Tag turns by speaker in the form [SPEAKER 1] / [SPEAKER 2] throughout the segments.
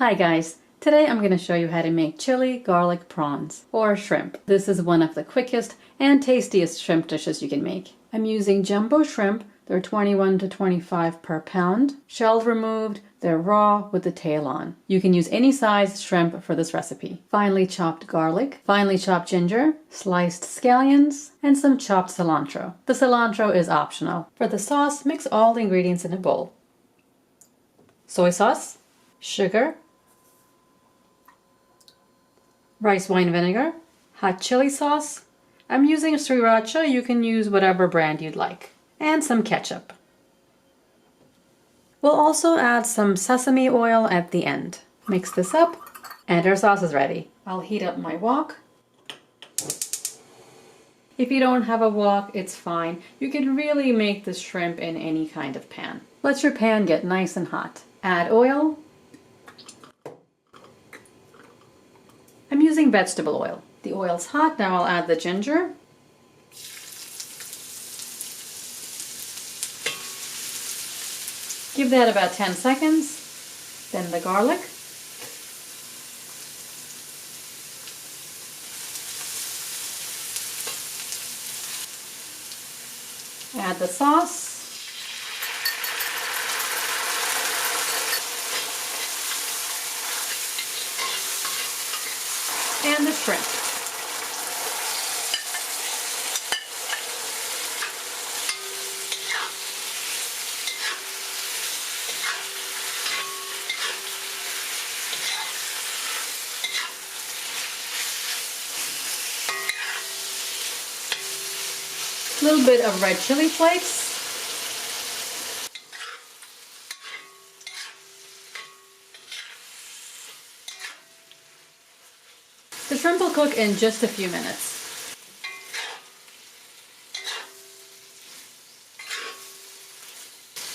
[SPEAKER 1] Hi guys, today I'm going to show you how to make chili garlic prawns, or shrimp. This is one of the quickest and tastiest shrimp dishes you can make. I'm using jumbo shrimp. They're 21 to 25 per pound. Shells removed, they're raw with the tail on. You can use any size shrimp for this recipe. Finely chopped garlic, finely chopped ginger, sliced scallions, and some chopped cilantro. The cilantro is optional. For the sauce, mix all the ingredients in a bowl. Soy sauce, sugar, rice wine vinegar, hot chili sauce. I'm using sriracha, you can use whatever brand you'd like, and some ketchup. We'll also add some sesame oil at the end. Mix this up, and our sauce is ready. I'll heat up my wok. If you don't have a wok, it's fine. You can really make the shrimp in any kind of pan. Let your pan get nice and hot. Add oil. I'm using vegetable oil. The oil's hot, now I'll add the ginger. Give that about 10 seconds. Then the garlic. Add the sauce. And the shrimp. A little bit of red chili flakes. The shrimp will cook in just a few minutes.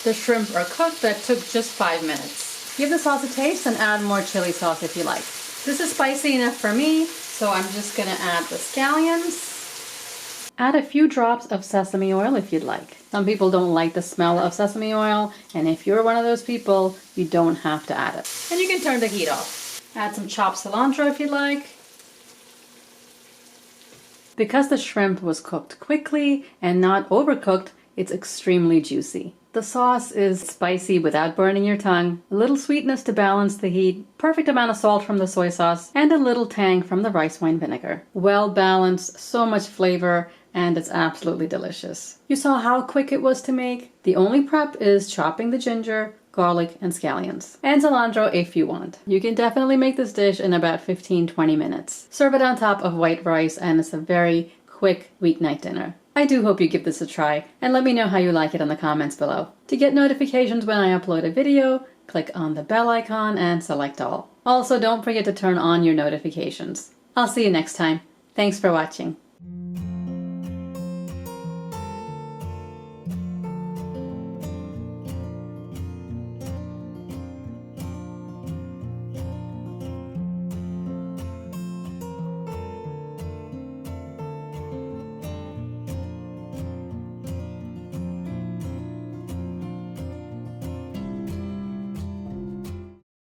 [SPEAKER 1] The shrimp are cooked. That took just 5 minutes. Give the sauce a taste and add more chili sauce if you like. This is spicy enough for me, so I'm just going to add the scallions. Add a few drops of sesame oil if you'd like. Some people don't like the smell of sesame oil, and if you're one of those people, you don't have to add it. And you can turn the heat off. Add some chopped cilantro if you'd like. Because the shrimp was cooked quickly and not overcooked, it's extremely juicy. The sauce is spicy without burning your tongue, a little sweetness to balance the heat, perfect amount of salt from the soy sauce, and a little tang from the rice wine vinegar. Well balanced, so much flavor, and it's absolutely delicious. You saw how quick it was to make? The only prep is chopping the ginger, garlic, and scallions. And cilantro if you want. You can definitely make this dish in about 15-20 minutes. Serve it on top of white rice, and it's a very quick weeknight dinner. I do hope you give this a try, and let me know how you like it in the comments below. To get notifications when I upload a video, click on the bell icon and select all. Also, don't forget to turn on your notifications. I'll see you next time. Thanks for watching.